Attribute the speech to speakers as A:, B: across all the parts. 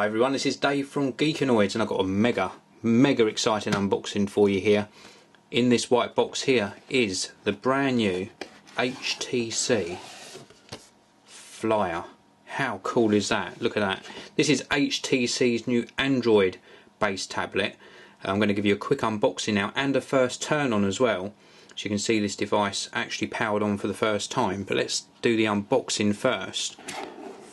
A: Hi everyone, this is Dave from Geekanoids and I've got a mega exciting unboxing for you here. In this white box here is the brand new HTC Flyer. How cool is that? Look at that. This is HTC's new Android based tablet. I'm going to give you a quick unboxing now and a first turn on as well. So you can see this device actually powered on for the first time, but let's do the unboxing first.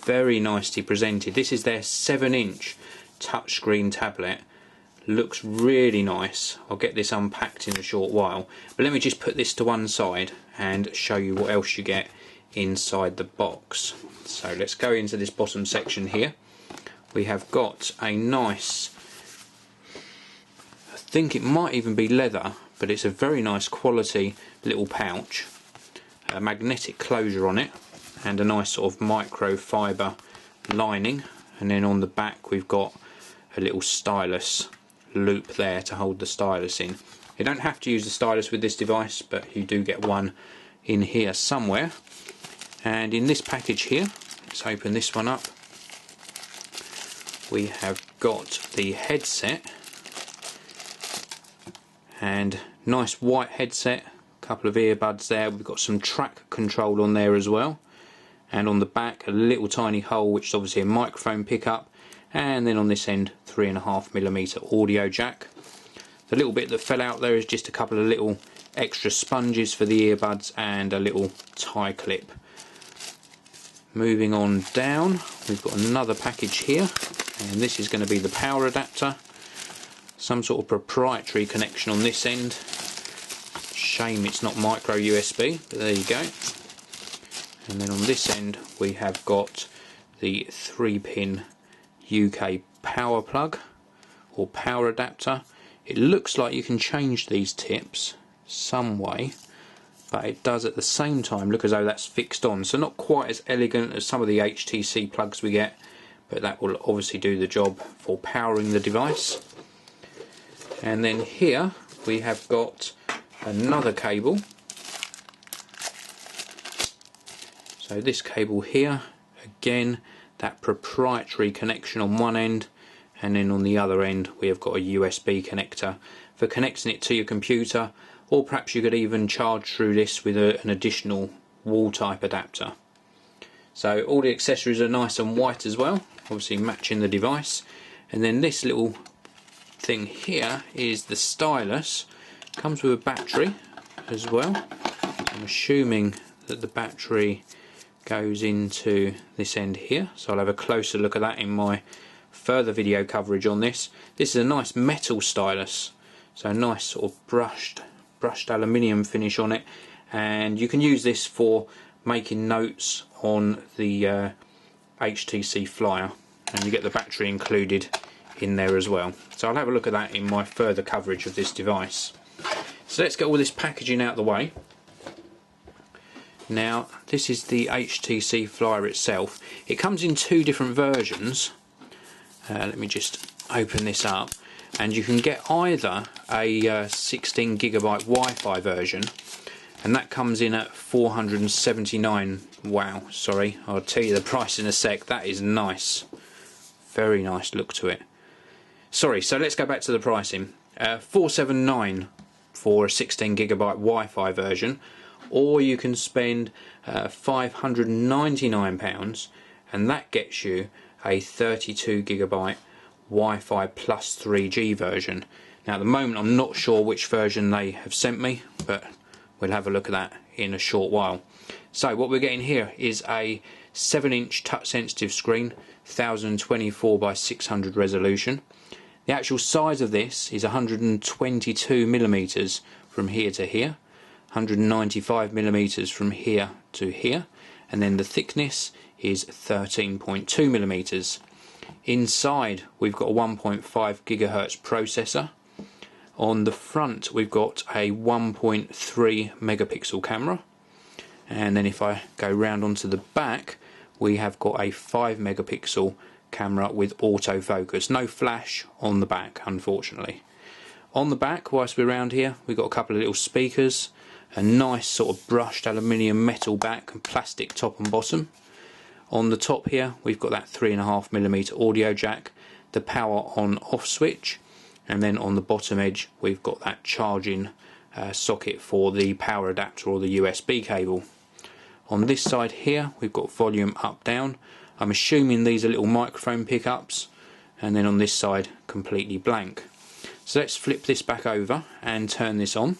A: Very nicely presented. This is their 7-inch touchscreen tablet. Looks really nice. I'll get this unpacked in a short while, but let me just put this to one side and show you what else you get inside the box. So let's go into this bottom section here. We have got a nice, I think it might even be leather, but it's a very nice quality little pouch, a magnetic closure on it, and a nice sort of microfiber lining, and then on the back we've got a little stylus loop there to hold the stylus in. You don't have to use the stylus with this device, but you do get one in here somewhere. And in this package here, let's open this one up, we have got the headset, and nice white headset, a couple of earbuds there. We've got some track control on there as well, and on the back a little tiny hole which is obviously a microphone pickup, and then on this end 3.5mm audio jack. The little bit that fell out there is just a couple of little extra sponges for the earbuds and a little tie clip. Moving on down, we've got another package here, and this is going to be the power adapter. Some sort of proprietary connection on this end. Shame it's not micro USB, but there you go. And then on this end we have got the 3-pin UK power plug or power adapter. It looks like you can change these tips some way, but it does at the same time look as though that's fixed on, so not quite as elegant as some of the HTC plugs we get, but that will obviously do the job for powering the device. And then here we have got another cable. So this cable here, again, that proprietary connection on one end, and then on the other end we have got a USB connector for connecting it to your computer, or perhaps you could even charge through this with an additional wall type adapter. So all the accessories are nice and white as well, obviously matching the device. And then this little thing here is the stylus. Comes with a battery as well. I'm assuming that the battery goes into this end here, so I'll have a closer look at that in my further video coverage on this. This is a nice metal stylus, so a nice sort of brushed aluminium finish on it, and you can use this for making notes on the HTC Flyer, and you get the battery included in there as well. So I'll have a look at that in my further coverage of this device. So let's get all this packaging out of the way. Now this is the HTC Flyer itself. It comes in two different versions. Let me just open this up, and you can get either a 16GB Wi-Fi version, and that comes in at 479. Wow, sorry, I'll tell you the price in a sec. That is nice, very nice look to it. Sorry, so let's go back to the pricing. 479 for a 16GB Wi-Fi version, or you can spend £599, and that gets you a 32GB Wi-Fi plus 3G version. Now at the moment I'm not sure which version they have sent me, but we'll have a look at that in a short while. So what we're getting here is a 7-inch touch sensitive screen, 1024 by 600 resolution. The actual size of this is 122mm from here to here, 195mm from here to here, and then the thickness is 13.2mm. Inside we've got a 1.5 GHz processor. On the front we've got a 1.3 megapixel camera, and then if I go round onto the back we have got a 5 megapixel camera with autofocus. No flash on the back, unfortunately. On the back, whilst we're around here, we've got a couple of little speakers, a nice sort of brushed aluminium metal back and plastic top and bottom. On the top here we've got that 3.5mm audio jack, the power on off switch, and then on the bottom edge we've got that charging socket for the power adapter or the USB cable. On this side here we've got volume up down. I'm assuming these are little microphone pickups, and then on this side completely blank. So let's flip this back over and turn this on,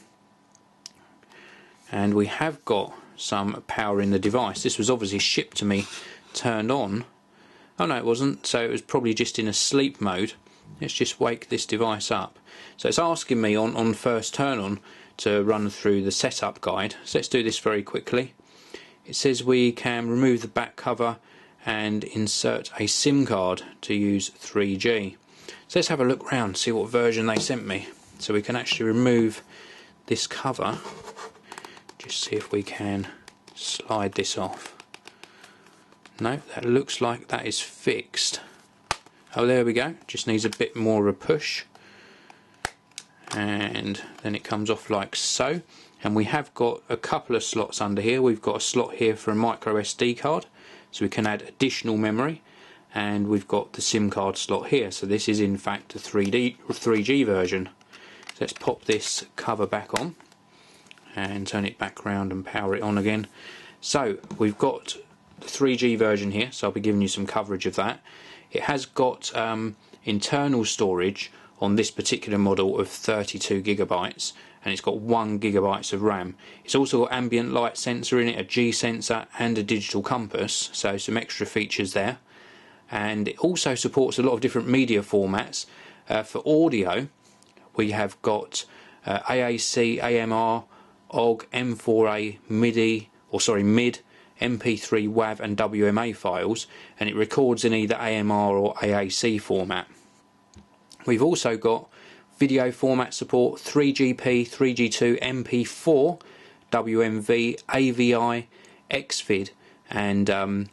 A: and we have got some power in the device. This was obviously shipped to me turned on. Oh no, it wasn't, so it was probably just in a sleep mode. Let's just wake this device up. So it's asking me on first turn on to run through the setup guide. So let's do this very quickly. It says we can remove the back cover and insert a SIM card to use 3G. So let's have a look around, see what version they sent me. So we can actually remove this cover. Just see if we can slide this off. No, that looks like that is fixed. Oh, there we go. Just needs a bit more of a push. And then it comes off like so. And we have got a couple of slots under here. We've got a slot here for a micro SD card, so we can add additional memory. And we've got the SIM card slot here. So this is in fact a 3G version. So let's pop this cover back on and turn it back around and power it on again. So we've got the 3G version here, so I'll be giving you some coverage of that. It has got internal storage on this particular model of 32GB, and it's got 1GB of RAM. It's also got ambient light sensor in it, a G sensor and a digital compass, so some extra features there. And it also supports a lot of different media formats. For audio we have got AAC, AMR, OGG, M4A, MIDI, MID, MP3, WAV and WMA files, and it records in either AMR or AAC format. We've also got video format support, 3GP, 3G2, MP4, WMV, AVI, XVID, and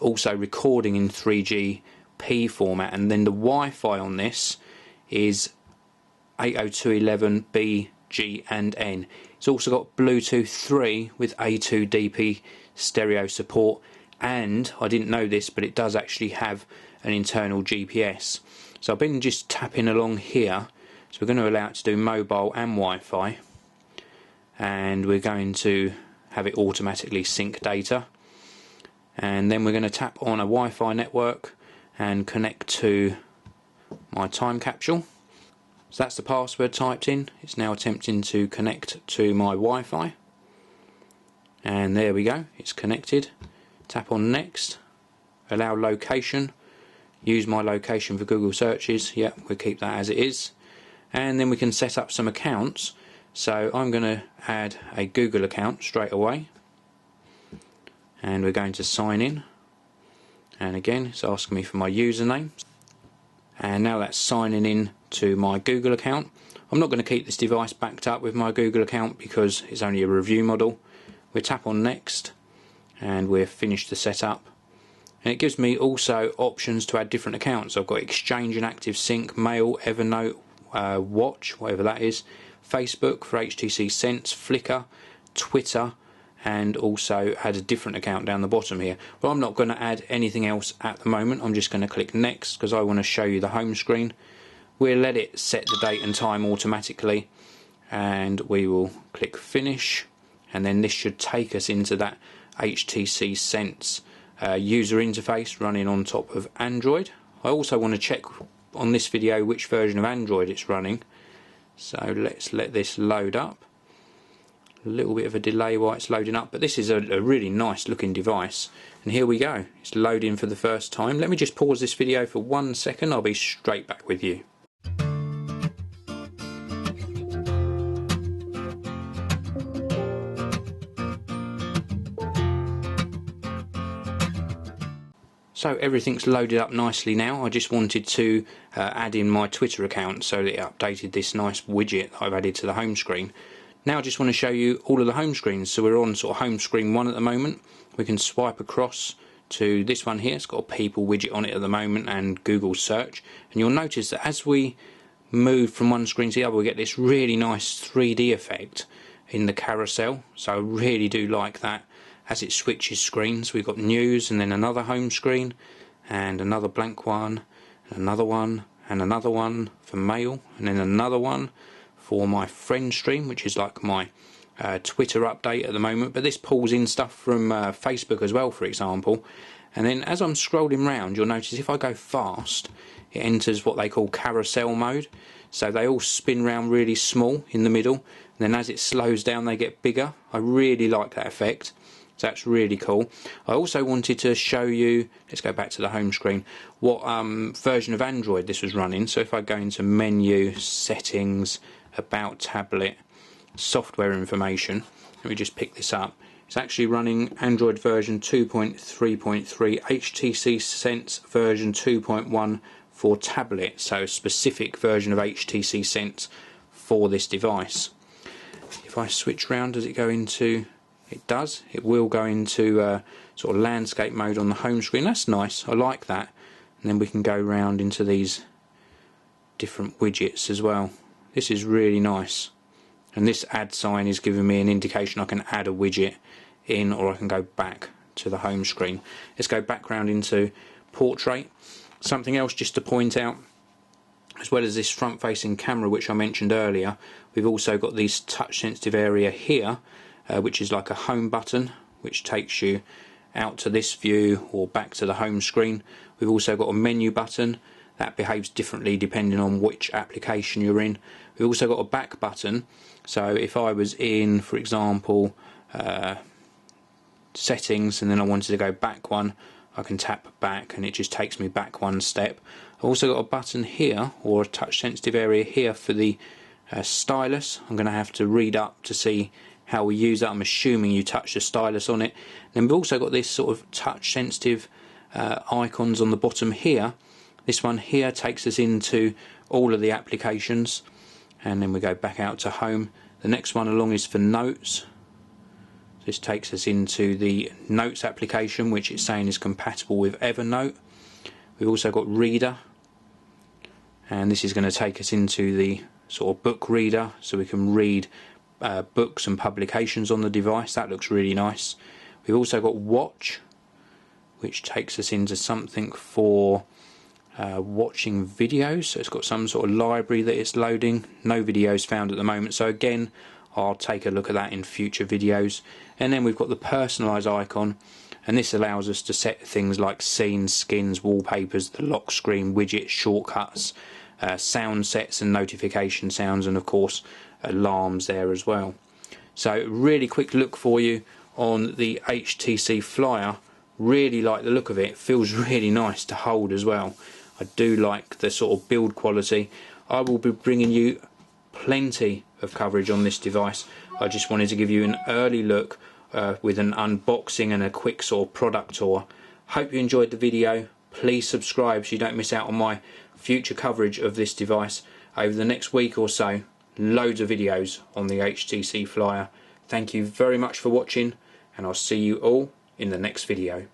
A: also recording in 3GP format. And then the Wi-Fi on this is 802.11b, G and N. It's also got Bluetooth 3 with A2DP stereo support, and I didn't know this, but it does actually have an internal GPS. So I've been just tapping along here, so we're going to allow it to do mobile and Wi-Fi, and we're going to have it automatically sync data, and then we're going to tap on a Wi-Fi network and connect to my time capsule. So that's the password typed in. It's now attempting to connect to my Wi-Fi, and there we go, it's connected. Tap on next, allow location, use my location for Google searches. Yep, we'll keep that as it is, and then we can set up some accounts. So I'm going to add a Google account straight away, and we're going to sign in, and again it's asking me for my username, and now that's signing in to my Google account. I'm not going to keep this device backed up with my Google account because it's only a review model. We tap on next and we've finished the setup, and it gives me also options to add different accounts. I've got Exchange and Active Sync, Mail, Evernote, Watch, whatever that is, Facebook for HTC Sense, Flickr, Twitter, and also add a different account down the bottom here. Well, I'm not going to add anything else at the moment. I'm just going to click next because I want to show you the home screen. We'll let it set the date and time automatically, and we will click finish, and then this should take us into that HTC Sense user interface running on top of Android. I also want to check on this video which version of Android it's running, so let's let this load up. A little bit of a delay while it's loading up, but this is a really nice looking device, and here we go, it's loading for the first time. Let me just pause this video for 1 second, I'll be straight back with you. So everything's loaded up nicely now. I just wanted to add in my Twitter account so that it updated this nice widget that I've added to the home screen. Now I just want to show you all of the home screens. So we're on sort of home screen 1 at the moment. We can swipe across to this one here. It's got a people widget on it at the moment and Google search. And you'll notice that as we move from one screen to the other, we get this really nice 3D effect in the carousel. So I really do like that. as it switches screens. We've got news and then another home screen and another blank one and another one and another one for mail and then another one for my friend stream, which is like my Twitter update at the moment, but this pulls in stuff from Facebook as well, for example. And then as I'm scrolling round, you'll notice if I go fast, it enters what they call carousel mode. So they all spin round really small in the middle, and then as it slows down they get bigger. I really like that effect, so that's really cool. I also wanted to show you, let's go back to the home screen, what version of Android this was running. So if I go into menu, settings, about tablet, software information, let me just pick this up. It's actually running Android version 2.3.3, HTC Sense version 2.1 for tablet, so a specific version of HTC Sense for this device. If I switch round, does it go into, it does, it will go into sort of landscape mode on the home screen. That's nice, I like that. And then we can go round into these different widgets as well. This is really nice. And this add sign is giving me an indication I can add a widget in, or I can go back to the home screen. Let's go back round into portrait. Something else just to point out, as well as this front facing camera which I mentioned earlier, we've also got this touch sensitive area here, which is like a home button which takes you out to this view or back to the home screen. We've also got a menu button that behaves differently depending on which application you're in. We've also got a back button, so if I was in, for example, settings and then I wanted to go back one, I can tap back and it just takes me back one step. I've also got a button here, or a touch sensitive area here for the stylus. I'm going to have to read up to see how we use that. I'm assuming you touch the stylus on it. Then we've also got this sort of touch sensitive icons on the bottom here. This one here takes us into all of the applications, and then we go back out to home. The next one along is for notes. This takes us into the notes application, which it's saying is compatible with Evernote. We've also got reader, and this is going to take us into the sort of book reader, so we can read books and publications on the device. That looks really nice. We've also got watch, which takes us into something for watching videos. So it's got some sort of library that it's loading. No videos found at the moment, so again I'll take a look at that in future videos. And then we've got the personalise icon, and this allows us to set things like scenes, skins, wallpapers, the lock screen, widgets, shortcuts, sound sets and notification sounds, and of course alarms there as well. So really quick look for you on the HTC Flyer. Really like the look of it. Feels really nice to hold as well. I do like the sort of build quality. I will be bringing you plenty of coverage on this device. I just wanted to give you an early look with an unboxing and a quick sort of product tour. Hope you enjoyed the video. Please subscribe so you don't miss out on my future coverage of this device over the next week or so. Loads of videos on the HTC Flyer. Thank you very much for watching, and I'll see you all in the next video.